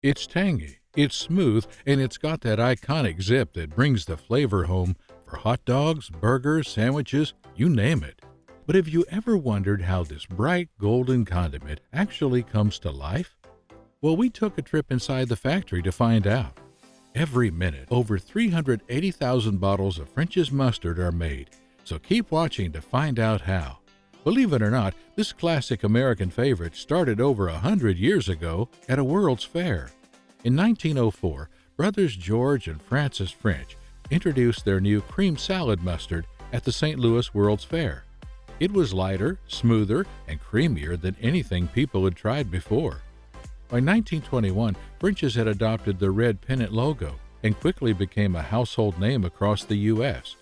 It's tangy, it's smooth, and it's got that iconic zip that brings the flavor home for hot dogs, burgers, sandwiches, you name it. But have you ever wondered how this bright golden condiment actually comes to life? Well, we took a trip inside the factory to find out. Every minute, over 380,000 bottles of French's mustard are made, so keep watching to find out how. Believe it or not, this classic American favorite started over 100 years ago at a World's Fair. In 1904, brothers George and Francis French introduced their new cream salad mustard at the St. Louis World's Fair. It was lighter, smoother, and creamier than anything people had tried before. By 1921, French's had adopted the red pennant logo and quickly became a household name across the U.S.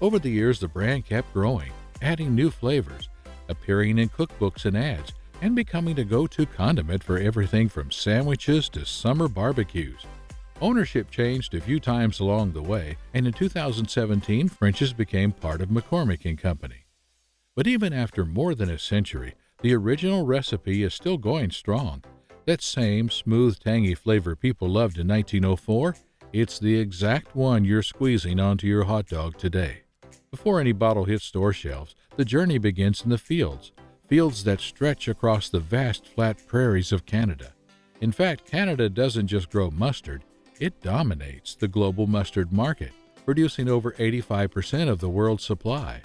Over the years, the brand kept growing, adding new flavors, appearing in cookbooks and ads, and becoming a go-to condiment for everything from sandwiches to summer barbecues. Ownership changed a few times along the way, and in 2017, French's became part of McCormick & Company. But even after more than a century, the original recipe is still going strong. That same smooth, tangy flavor people loved in 1904, it's the exact one you're squeezing onto your hot dog today. Before any bottle hits store shelves, the journey begins in the fields that stretch across the vast flat prairies of Canada. In fact, Canada doesn't just grow mustard, it dominates the global mustard market, producing over 85% of the world's supply.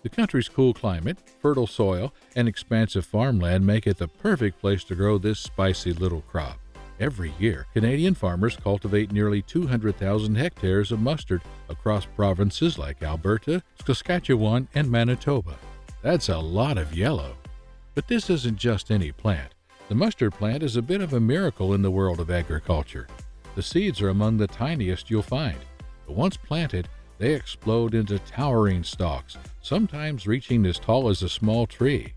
The country's cool climate, fertile soil, and expansive farmland make it the perfect place to grow this spicy little crop. Every year, Canadian farmers cultivate nearly 200,000 hectares of mustard across provinces like Alberta, Saskatchewan, and Manitoba. That's a lot of yellow. But this isn't just any plant. The mustard plant is a bit of a miracle in the world of agriculture. The seeds are among the tiniest you'll find, but once planted, they explode into towering stalks, sometimes reaching as tall as a small tree.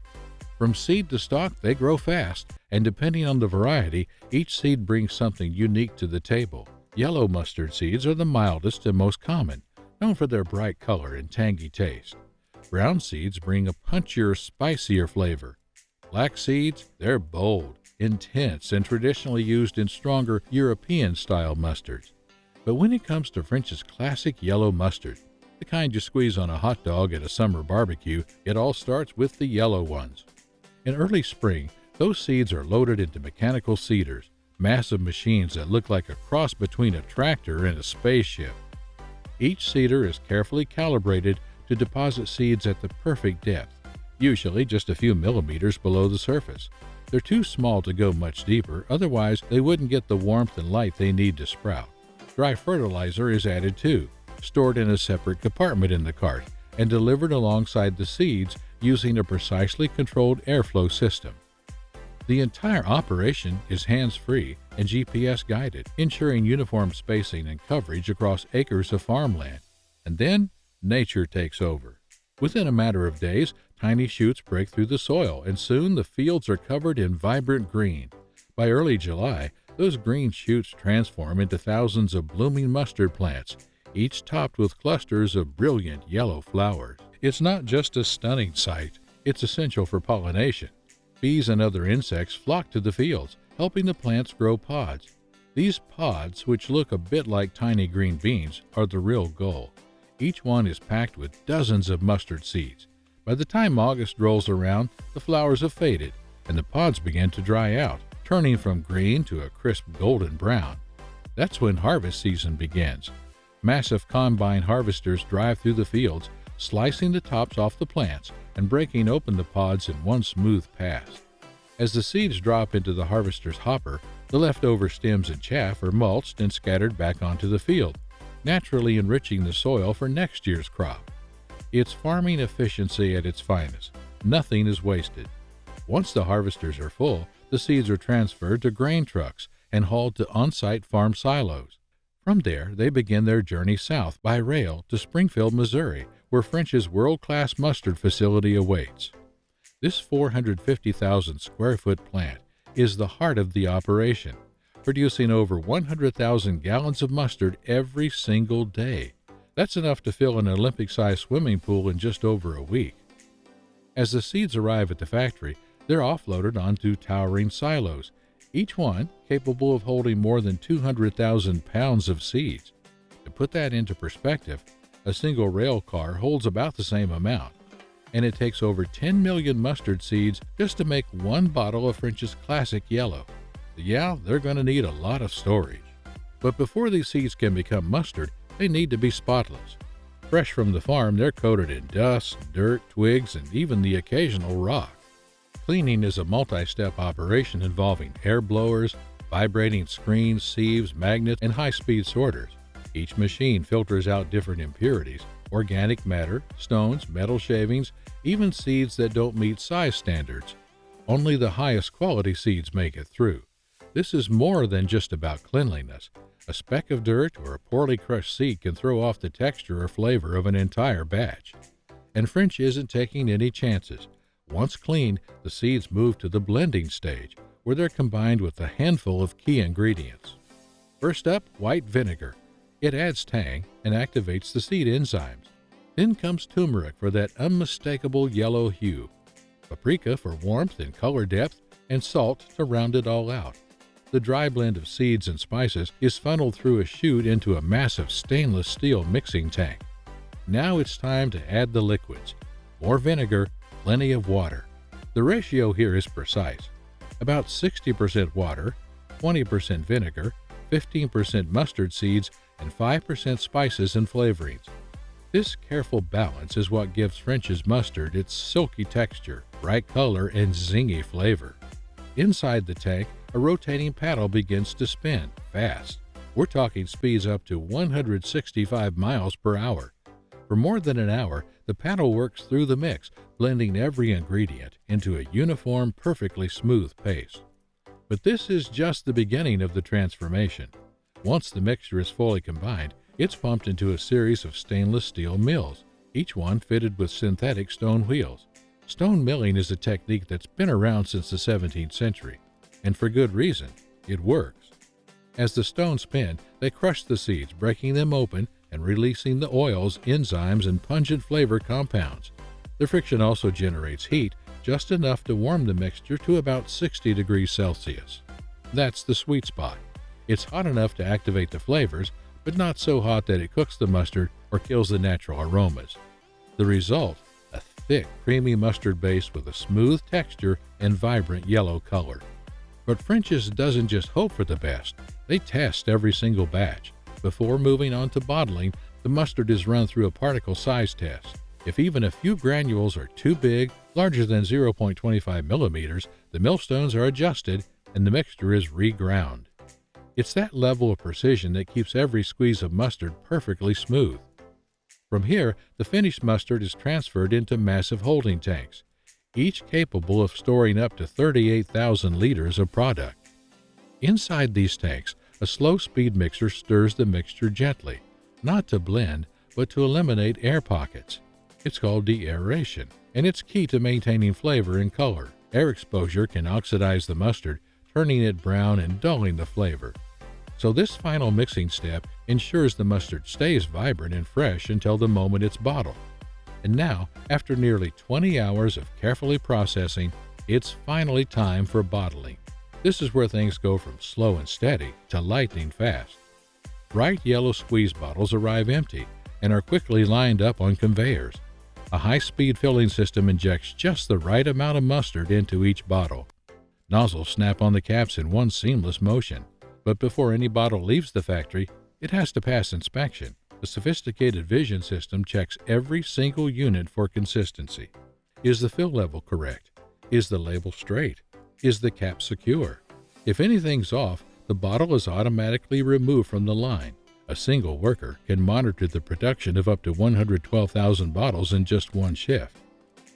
From seed to stalk, they grow fast, and depending on the variety, each seed brings something unique to the table. Yellow mustard seeds are the mildest and most common, known for their bright color and tangy taste. Brown seeds bring a punchier, spicier flavor. Black seeds, they're bold, intense, and traditionally used in stronger European-style mustards. But when it comes to French's classic yellow mustard, the kind you squeeze on a hot dog at a summer barbecue, it all starts with the yellow ones. In early spring, those seeds are loaded into mechanical seeders, massive machines that look like a cross between a tractor and a spaceship. Each seeder is carefully calibrated to deposit seeds at the perfect depth, usually just a few millimeters below the surface. They're too small to go much deeper, otherwise they wouldn't get the warmth and light they need to sprout. Dry fertilizer is added too, stored in a separate compartment in the cart, and delivered alongside the seeds using a precisely controlled airflow system. The entire operation is hands-free and GPS guided, ensuring uniform spacing and coverage across acres of farmland. And then, nature takes over. Within a matter of days, tiny shoots break through the soil, and soon the fields are covered in vibrant green. By early July, those green shoots transform into thousands of blooming mustard plants, each topped with clusters of brilliant yellow flowers. It's not just a stunning sight, it's essential for pollination. Bees and other insects flock to the fields, helping the plants grow pods. These pods, which look a bit like tiny green beans, are the real goal. Each one is packed with dozens of mustard seeds. By the time August rolls around, the flowers have faded, and the pods begin to dry out, turning from green to a crisp golden brown. That's when harvest season begins. Massive combine harvesters drive through the fields, slicing the tops off the plants and breaking open the pods in one smooth pass. As the seeds drop into the harvester's hopper, the leftover stems and chaff are mulched and scattered back onto the field, naturally enriching the soil for next year's crop. It's farming efficiency at its finest. Nothing is wasted. Once the harvesters are full, the seeds are transferred to grain trucks and hauled to on-site farm silos. From there, they begin their journey south by rail to Springfield, Missouri, where French's world-class mustard facility awaits. This 450,000 square foot plant is the heart of the operation, producing over 100,000 gallons of mustard every single day. That's enough to fill an Olympic-sized swimming pool in just over a week. As the seeds arrive at the factory, they're offloaded onto towering silos, each one capable of holding more than 200,000 pounds of seeds. To put that into perspective, a single rail car holds about the same amount, and it takes over 10 million mustard seeds just to make one bottle of French's Classic Yellow. Yeah, they're going to need a lot of storage. But before these seeds can become mustard, they need to be spotless. Fresh from the farm, they're coated in dust, dirt, twigs, and even the occasional rock. Cleaning is a multi-step operation involving air blowers, vibrating screens, sieves, magnets, and high-speed sorters. Each machine filters out different impurities, organic matter, stones, metal shavings, even seeds that don't meet size standards. Only the highest quality seeds make it through. This is more than just about cleanliness. A speck of dirt or a poorly crushed seed can throw off the texture or flavor of an entire batch. And French isn't taking any chances. Once cleaned, the seeds move to the blending stage, where they're combined with a handful of key ingredients. First up, white vinegar. It adds tang and activates the seed enzymes. Then comes turmeric for that unmistakable yellow hue, paprika for warmth and color depth, and salt to round it all out. The dry blend of seeds and spices is funneled through a chute into a massive stainless steel mixing tank. Now it's time to add the liquids. More vinegar, plenty of water. The ratio here is precise. About 60% water, 20% vinegar, 15% mustard seeds, and 5% spices and flavorings. This careful balance is what gives French's mustard its silky texture, bright color, and zingy flavor. Inside the tank, a rotating paddle begins to spin, fast. We're talking speeds up to 165 miles per hour. For more than an hour, the paddle works through the mix, blending every ingredient into a uniform, perfectly smooth paste. But this is just the beginning of the transformation. Once the mixture is fully combined, it's pumped into a series of stainless steel mills, each one fitted with synthetic stone wheels. Stone milling is a technique that's been around since the 17th century, and for good reason. It works. As the stones spin, they crush the seeds, breaking them open and releasing the oils, enzymes, and pungent flavor compounds. The friction also generates heat, just enough to warm the mixture to about 60 degrees Celsius. That's the sweet spot. It's hot enough to activate the flavors, but not so hot that it cooks the mustard or kills the natural aromas. The result, a thick, creamy mustard base with a smooth texture and vibrant yellow color. But French's doesn't just hope for the best. They test every single batch. Before moving on to bottling, the mustard is run through a particle size test. If even a few granules are too big, larger than 0.25 millimeters, the millstones are adjusted and the mixture is reground. It's that level of precision that keeps every squeeze of mustard perfectly smooth. From here, the finished mustard is transferred into massive holding tanks, each capable of storing up to 38,000 liters of product. Inside these tanks, a slow-speed mixer stirs the mixture gently, not to blend, but to eliminate air pockets. It's called deaeration, and it's key to maintaining flavor and color. Air exposure can oxidize the mustard, turning it brown and dulling the flavor. So this final mixing step ensures the mustard stays vibrant and fresh until the moment it's bottled. And now, after nearly 20 hours of carefully processing, it's finally time for bottling. This is where things go from slow and steady to lightning fast. Bright yellow squeeze bottles arrive empty and are quickly lined up on conveyors. A high-speed filling system injects just the right amount of mustard into each bottle. Nozzles snap on the caps in one seamless motion. But before any bottle leaves the factory, it has to pass inspection. The sophisticated vision system checks every single unit for consistency. Is the fill level correct? Is the label straight? Is the cap secure? If anything's off, the bottle is automatically removed from the line. A single worker can monitor the production of up to 112,000 bottles in just one shift.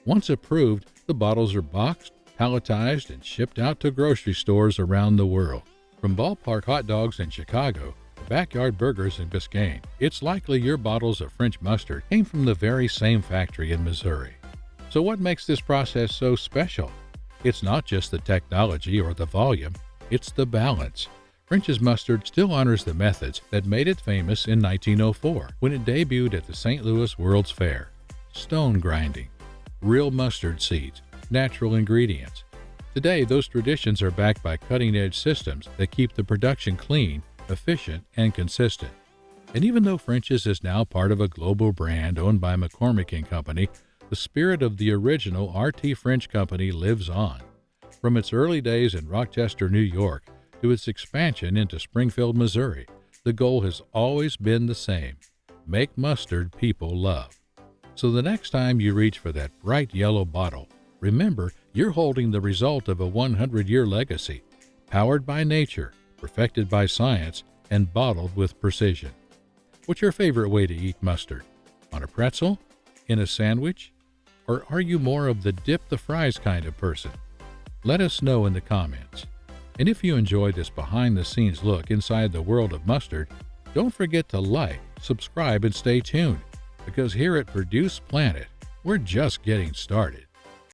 Once approved, the bottles are boxed, palletized, and shipped out to grocery stores around the world. From ballpark hot dogs in Chicago to backyard burgers in Biscayne, it's likely your bottles of French mustard came from the very same factory in Missouri. So what makes this process so special? It's not just the technology or the volume, it's the balance. French's mustard still honors the methods that made it famous in 1904 when it debuted at the St. Louis World's Fair. Stone grinding, real mustard seeds, natural ingredients. Today, those traditions are backed by cutting-edge systems that keep the production clean, efficient, and consistent. And even though French's is now part of a global brand owned by McCormick & Company, the spirit of the original RT French Company lives on. From its early days in Rochester, New York, to its expansion into Springfield, Missouri, the goal has always been the same: make mustard people love. So the next time you reach for that bright yellow bottle, remember you're holding the result of a 100-year legacy, powered by nature, perfected by science, and bottled with precision. What's your favorite way to eat mustard? On a pretzel? In a sandwich? Or are you more of the dip the fries kind of person? Let us know in the comments. And if you enjoy this behind-the-scenes look inside the world of mustard, don't forget to like, subscribe, and stay tuned, because here at Produce Planet, we're just getting started.